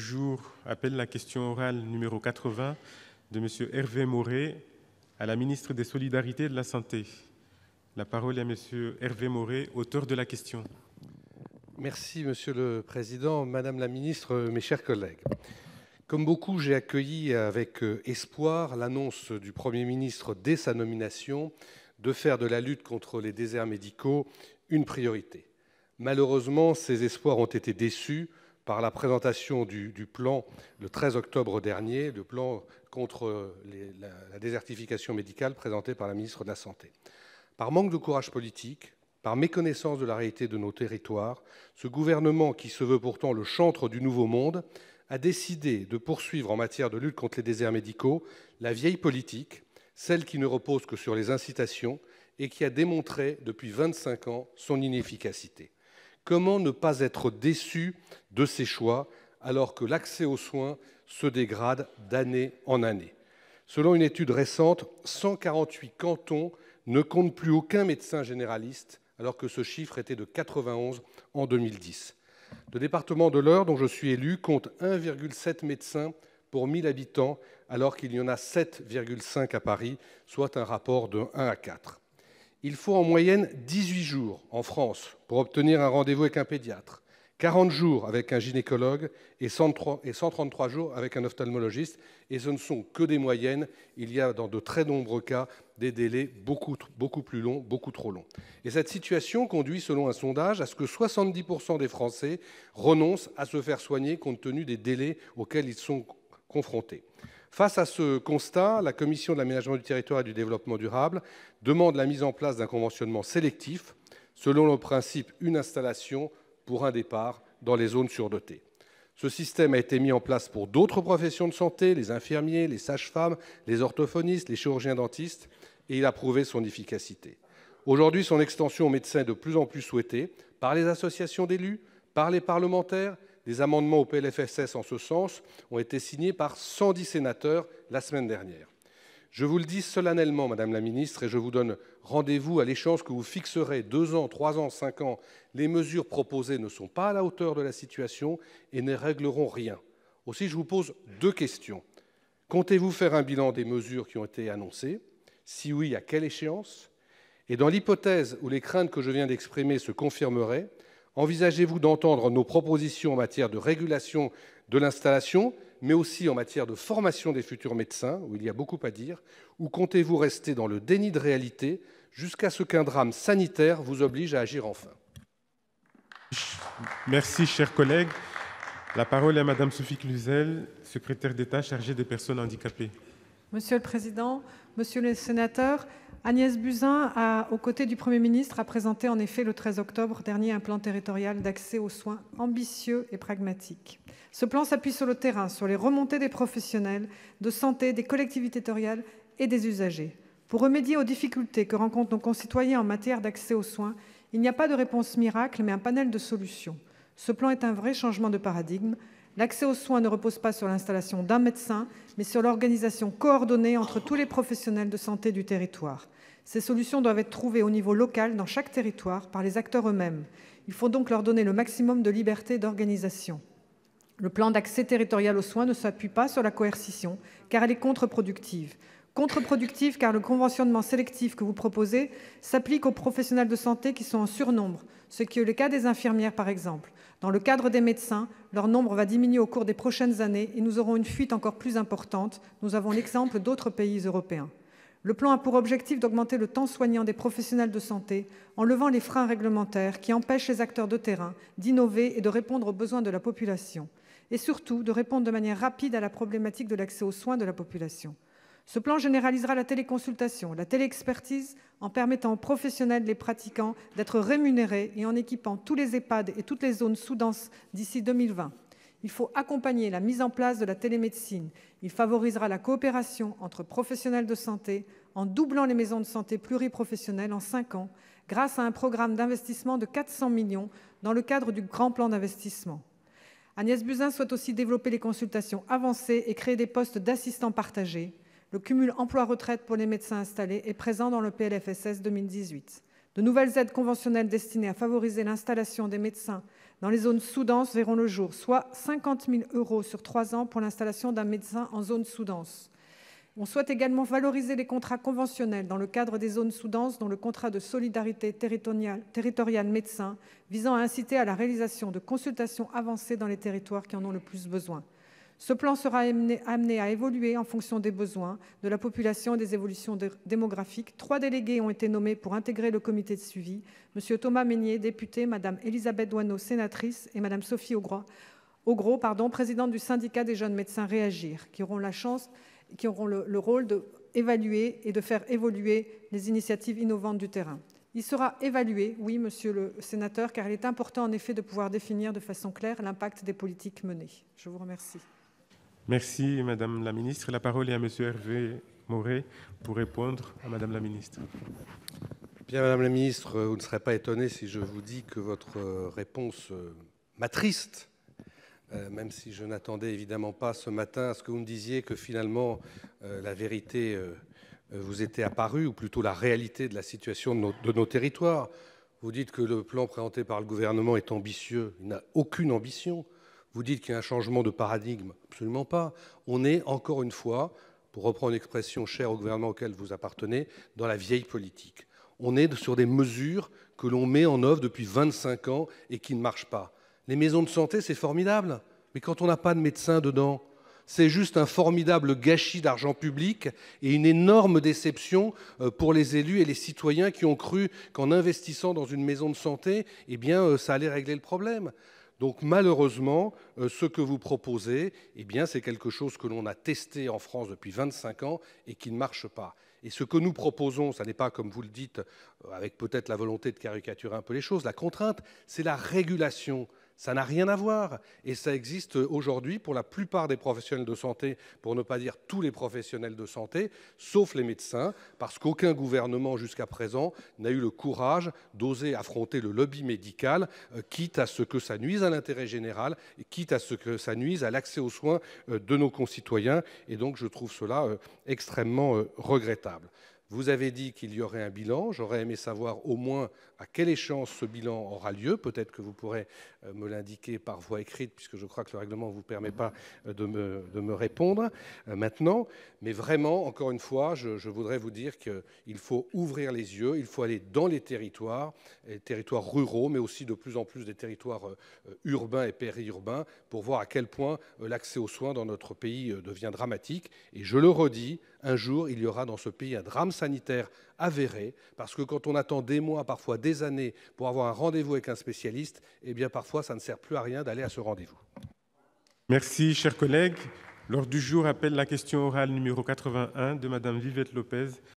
jour appelle la question orale numéro 80 de M. Hervé Maurey à la ministre des Solidarités et de la Santé. La parole est à M. Hervé Maurey, auteur de la question. Merci, Monsieur le Président. Madame la Ministre, mes chers collègues. Comme beaucoup, j'ai accueilli avec espoir l'annonce du Premier ministre dès sa nomination de faire de la lutte contre les déserts médicaux une priorité. Malheureusement, ces espoirs ont été déçus par la présentation du plan le 13 octobre dernier, le plan contre la désertification médicale présenté par la ministre de la Santé. Par manque de courage politique, par méconnaissance de la réalité de nos territoires, ce gouvernement, qui se veut pourtant le chantre du nouveau monde, a décidé de poursuivre en matière de lutte contre les déserts médicaux la vieille politique, celle qui ne repose que sur les incitations et qui a démontré depuis 25 ans son inefficacité. Comment ne pas être déçu de ces choix alors que l'accès aux soins se dégrade d'année en année? Selon une étude récente, 148 cantons ne comptent plus aucun médecin généraliste alors que ce chiffre était de 91 en 2010. Le département de l'Eure, dont je suis élu, compte 1,7 médecin pour 1000 habitants, alors qu'il y en a 7,5 à Paris, soit un rapport de 1 à 4. Il faut en moyenne 18 jours en France pour obtenir un rendez-vous avec un pédiatre, 40 jours avec un gynécologue et 133 jours avec un ophtalmologiste. Et ce ne sont que des moyennes. Il y a dans de très nombreux cas des délais beaucoup plus longs, beaucoup trop longs. Et cette situation conduit, selon un sondage, à ce que 70% des Français renoncent à se faire soigner compte tenu des délais auxquels ils sont confrontés. Face à ce constat, la Commission de l'aménagement du territoire et du développement durable demande la mise en place d'un conventionnement sélectif selon le principe « une installation pour un départ » dans les zones surdotées. Ce système a été mis en place pour d'autres professions de santé, les infirmiers, les sages-femmes, les orthophonistes, les chirurgiens-dentistes, et il a prouvé son efficacité. Aujourd'hui, son extension aux médecins est de plus en plus souhaitée par les associations d'élus, par les parlementaires. Des amendements au PLFSS en ce sens ont été signés par 110 sénateurs la semaine dernière. Je vous le dis solennellement, Madame la Ministre, et je vous donne rendez-vous à l'échéance que vous fixerez 2 ans, 3 ans, 5 ans. Les mesures proposées ne sont pas à la hauteur de la situation et ne régleront rien. Aussi, je vous pose 2 questions. Comptez-vous faire un bilan des mesures qui ont été annoncées? Si oui, à quelle échéance? Et dans l'hypothèse où les craintes que je viens d'exprimer se confirmeraient, envisagez-vous d'entendre nos propositions en matière de régulation de l'installation, mais aussi en matière de formation des futurs médecins, où il y a beaucoup à dire, ou comptez-vous rester dans le déni de réalité jusqu'à ce qu'un drame sanitaire vous oblige à agir enfin? Merci, chers collègues. La parole est à Madame Sophie Cluzel, secrétaire d'État chargée des personnes handicapées. Monsieur le Président, Monsieur le Sénateur, Agnès Buzyn, aux côtés du Premier ministre, a présenté en effet le 13 octobre dernier un plan territorial d'accès aux soins ambitieux et pragmatique. Ce plan s'appuie sur le terrain, sur les remontées des professionnels de santé, des collectivités territoriales et des usagers. Pour remédier aux difficultés que rencontrent nos concitoyens en matière d'accès aux soins, il n'y a pas de réponse miracle, mais un panel de solutions. Ce plan est un vrai changement de paradigme. L'accès aux soins ne repose pas sur l'installation d'un médecin, mais sur l'organisation coordonnée entre tous les professionnels de santé du territoire. Ces solutions doivent être trouvées au niveau local, dans chaque territoire, par les acteurs eux-mêmes. Il faut donc leur donner le maximum de liberté d'organisation. Le plan d'accès territorial aux soins ne s'appuie pas sur la coercition, car elle est contre-productive. Contre-productive car le conventionnement sélectif que vous proposez s'applique aux professionnels de santé qui sont en surnombre, ce qui est le cas des infirmières par exemple. Dans le cadre des médecins, leur nombre va diminuer au cours des prochaines années et nous aurons une fuite encore plus importante. Nous avons l'exemple d'autres pays européens. Le plan a pour objectif d'augmenter le temps soignant des professionnels de santé en levant les freins réglementaires qui empêchent les acteurs de terrain d'innover et de répondre aux besoins de la population. Et surtout, de répondre de manière rapide à la problématique de l'accès aux soins de la population. Ce plan généralisera la téléconsultation, la téléexpertise, en permettant aux professionnels les pratiquants d'être rémunérés et en équipant tous les EHPAD et toutes les zones sous-denses d'ici 2020. Il faut accompagner la mise en place de la télémédecine. Il favorisera la coopération entre professionnels de santé en doublant les maisons de santé pluriprofessionnelles en 5 ans grâce à un programme d'investissement de 400 millions dans le cadre du grand plan d'investissement. Agnès Buzyn souhaite aussi développer les consultations avancées et créer des postes d'assistants partagés. Le cumul emploi-retraite pour les médecins installés est présent dans le PLFSS 2018. De nouvelles aides conventionnelles destinées à favoriser l'installation des médecins dans les zones sous-denses verront le jour, soit 50 000 € sur 3 ans pour l'installation d'un médecin en zone sous-dense. On souhaite également valoriser les contrats conventionnels dans le cadre des zones sous-denses, dont le contrat de solidarité territoriale médecin, visant à inciter à la réalisation de consultations avancées dans les territoires qui en ont le plus besoin. Ce plan sera amené à évoluer en fonction des besoins de la population et des évolutions démographiques. 3 délégués ont été nommés pour intégrer le comité de suivi. M. Thomas Meignier, député, Mme Elisabeth Doineau, sénatrice, et Mme Sophie Augros, présidente du syndicat des jeunes médecins Réagir, qui auront le rôle d'évaluer et de faire évoluer les initiatives innovantes du terrain. Il sera évalué, oui, monsieur le sénateur, car il est important en effet de pouvoir définir de façon claire l'impact des politiques menées. Je vous remercie. Merci, Madame la Ministre. La parole est à Monsieur Hervé Maurey pour répondre à Madame la Ministre. Bien, Madame la Ministre, vous ne serez pas étonnée si je vous dis que votre réponse m'attriste, même si je n'attendais évidemment pas ce matin à ce que vous me disiez que finalement la vérité vous était apparue, ou plutôt la réalité de la situation de nos territoires. Vous dites que le plan présenté par le gouvernement est ambitieux. Il n'a aucune ambition. Vous dites qu'il y a un changement de paradigme. Absolument pas. On est, encore une fois, pour reprendre une expression chère au gouvernement auquel vous appartenez, dans la vieille politique. On est sur des mesures que l'on met en œuvre depuis 25 ans et qui ne marchent pas. Les maisons de santé, c'est formidable. Mais quand on n'a pas de médecin dedans, c'est juste un formidable gâchis d'argent public et une énorme déception pour les élus et les citoyens qui ont cru qu'en investissant dans une maison de santé, eh bien, ça allait régler le problème. Donc malheureusement, ce que vous proposez, eh bien, c'est quelque chose que l'on a testé en France depuis 25 ans et qui ne marche pas. Et ce que nous proposons, ça n'est pas, comme vous le dites, avec peut-être la volonté de caricaturer un peu les choses, la contrainte, c'est la régulation. Ça n'a rien à voir. Et ça existe aujourd'hui pour la plupart des professionnels de santé, pour ne pas dire tous les professionnels de santé, sauf les médecins, parce qu'aucun gouvernement jusqu'à présent n'a eu le courage d'oser affronter le lobby médical, quitte à ce que ça nuise à l'intérêt général, et quitte à ce que ça nuise à l'accès aux soins de nos concitoyens. Et donc je trouve cela extrêmement regrettable. Vous avez dit qu'il y aurait un bilan. J'aurais aimé savoir au moins à quelle échéance ce bilan aura lieu. Peut-être que vous pourrez me l'indiquer par voie écrite, puisque je crois que le règlement ne vous permet pas de me répondre maintenant. Mais vraiment, encore une fois, je voudrais vous dire qu'il faut ouvrir les yeux, il faut aller dans les territoires ruraux, mais aussi de plus en plus des territoires urbains et périurbains, pour voir à quel point l'accès aux soins dans notre pays devient dramatique. Et je le redis, un jour, il y aura dans ce pays un drame sanitaire avéré, parce que quand on attend des mois, parfois des années, pour avoir un rendez-vous avec un spécialiste, eh bien parfois ça ne sert plus à rien d'aller à ce rendez-vous. Merci, chers collègues. L'ordre du jour appelle la question orale numéro 81 de Madame Vivette Lopez